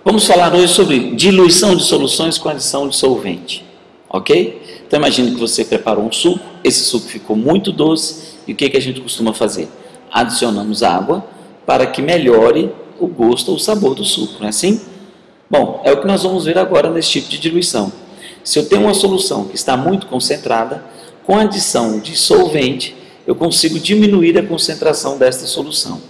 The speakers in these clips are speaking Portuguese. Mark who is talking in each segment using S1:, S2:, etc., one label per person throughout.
S1: Vamos falar hoje sobre diluição de soluções com adição de solvente, ok? Então imagine que você preparou um suco, esse suco ficou muito doce e o que a gente costuma fazer? Adicionamos água para que melhore o gosto ou o sabor do suco, não é assim? Bom, é o que nós vamos ver agora nesse tipo de diluição. Se eu tenho uma solução que está muito concentrada, com a adição de solvente, eu consigo diminuir a concentração desta solução.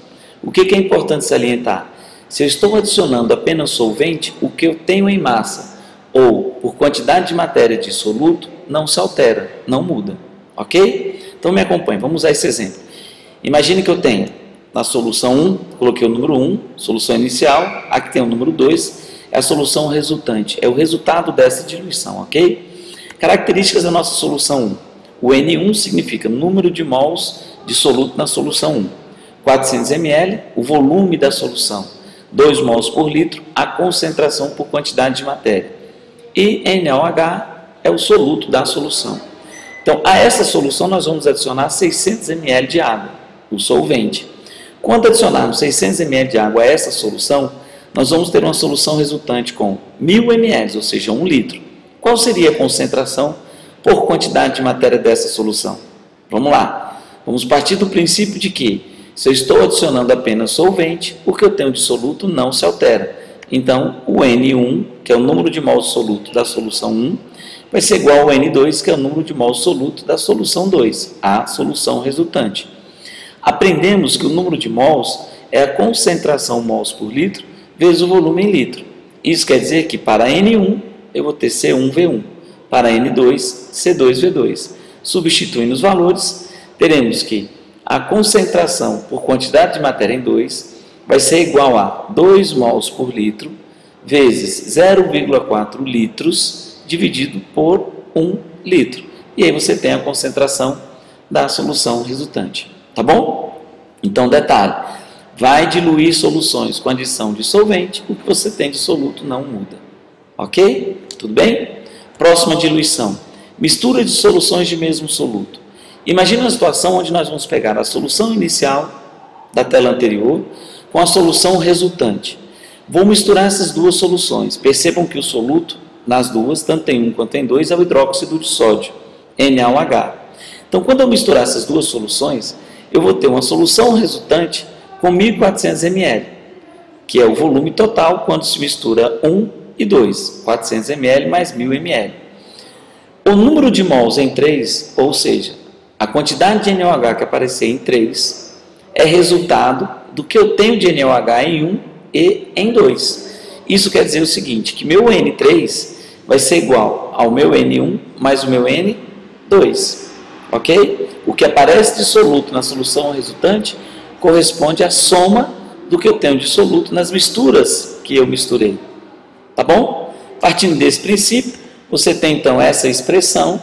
S1: O que é importante salientar? Se eu estou adicionando apenas solvente, o que eu tenho em massa ou por quantidade de matéria dissoluto não se altera, não muda, ok? Então me acompanhe, vamos usar esse exemplo. Imagine que eu tenho na solução 1, coloquei o número 1, solução inicial, aqui tem o número 2, é a solução resultante, é o resultado dessa diluição, ok? Características da nossa solução 1. O N1 significa número de mols de soluto na solução 1. 400 ml, o volume da solução. 2 mols por litro, a concentração por quantidade de matéria. E NaOH é o soluto da solução. Então, a essa solução nós vamos adicionar 600 ml de água, o solvente. Quando adicionarmos 600 ml de água a essa solução, nós vamos ter uma solução resultante com 1000 ml, ou seja, 1 litro. Qual seria a concentração por quantidade de matéria dessa solução? Vamos lá. Vamos partir do princípio de que se eu estou adicionando apenas solvente, o que eu tenho de soluto não se altera. Então, o N1, que é o número de mols soluto da solução 1, vai ser igual ao N2, que é o número de mols soluto da solução 2, a solução resultante. Aprendemos que o número de mols é a concentração mols por litro vezes o volume em litro. Isso quer dizer que para N1 eu vou ter C1V1, para N2 C2V2. Substituindo os valores, teremos que a concentração por quantidade de matéria em 2 vai ser igual a 2 mols por litro vezes 0,4 litros dividido por 1 litro. E aí você tem a concentração da solução resultante. Tá bom? Então, detalhe, vai diluir soluções com adição de solvente, o que você tem de soluto não muda. Ok? Tudo bem? Próxima diluição. Mistura de soluções de mesmo soluto. Imagina uma situação onde nós vamos pegar a solução inicial da tela anterior com a solução resultante. Vou misturar essas duas soluções. Percebam que o soluto, nas duas, tanto em 1 quanto em 2, é o hidróxido de sódio, NaOH. Então, quando eu misturar essas duas soluções, eu vou ter uma solução resultante com 1.400 ml, que é o volume total quando se mistura 1 e 2, 400 ml mais 1.000 ml. O número de mols em 3, ou seja, a quantidade de NaOH que aparecer em 3 é resultado do que eu tenho de NaOH em 1 e em 2. Isso quer dizer o seguinte, que meu N3 vai ser igual ao meu N1 mais o meu N2. Ok? O que aparece de soluto na solução resultante corresponde à soma do que eu tenho de soluto nas misturas que eu misturei. Tá bom? Partindo desse princípio, você tem então essa expressão.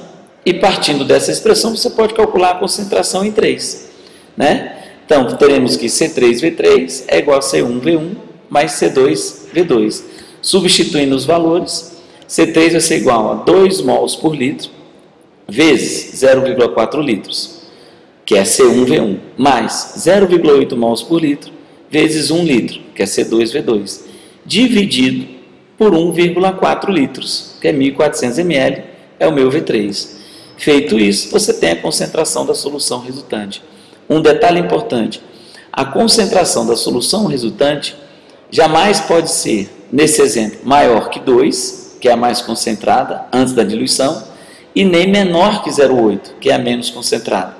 S1: E partindo dessa expressão, você pode calcular a concentração em 3. Né? Então, teremos que C3V3 é igual a C1V1 mais C2V2. Substituindo os valores, C3 vai ser igual a 2 mols por litro vezes 0,4 litros, que é C1V1, mais 0,8 mols por litro vezes 1 litro, que é C2V2, dividido por 1,4 litros, que é 1.400 ml, é o meu V3. Feito isso, você tem a concentração da solução resultante. Um detalhe importante, a concentração da solução resultante jamais pode ser, nesse exemplo, maior que 2, que é a mais concentrada, antes da diluição, e nem menor que 0,8, que é a menos concentrada.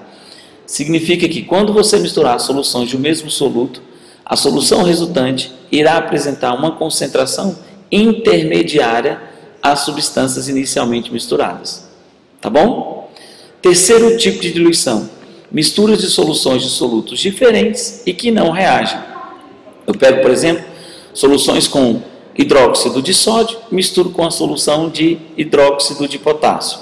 S1: Significa que quando você misturar soluções de um mesmo soluto, a solução resultante irá apresentar uma concentração intermediária às substâncias inicialmente misturadas. Tá bom? Terceiro tipo de diluição, misturas de soluções de solutos diferentes e que não reagem. Eu pego, por exemplo, soluções com hidróxido de sódio, misturo com a solução de hidróxido de potássio.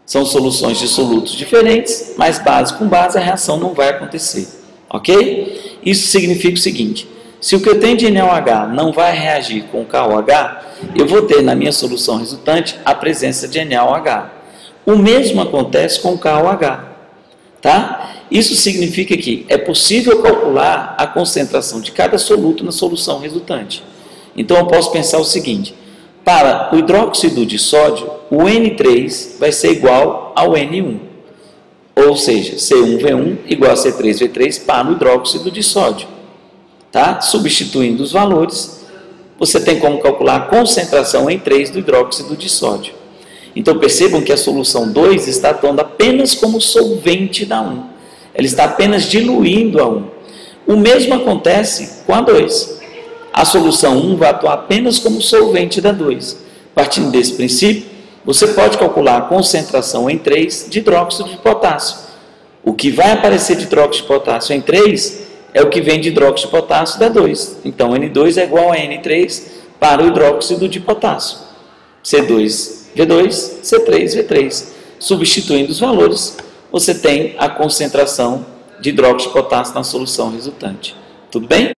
S1: São soluções de solutos diferentes, mas base com base a reação não vai acontecer. Ok? Isso significa o seguinte, se o que eu tenho de NaOH não vai reagir com KOH, eu vou ter na minha solução resultante a presença de NaOH. O mesmo acontece com o KOH, tá? Isso significa que é possível calcular a concentração de cada soluto na solução resultante. Então eu posso pensar o seguinte: para o hidróxido de sódio, o N3 vai ser igual ao N1. Ou seja, C1V1 igual a C3V3 para o hidróxido de sódio. Tá? Substituindo os valores, você tem como calcular a concentração em 3 do hidróxido de sódio. Então percebam que a solução 2 está atuando apenas como solvente da 1. Ela está apenas diluindo a 1. O mesmo acontece com a 2. A solução 1 vai atuar apenas como solvente da 2. Partindo desse princípio, você pode calcular a concentração em 3 de hidróxido de potássio. O que vai aparecer de hidróxido de potássio em 3 é o que vem de hidróxido de potássio da 2. Então, N2 é igual a N3 para o hidróxido de potássio. C2V2, C3V3. Substituindo os valores, você tem a concentração de hidróxido de potássio na solução resultante. Tudo bem?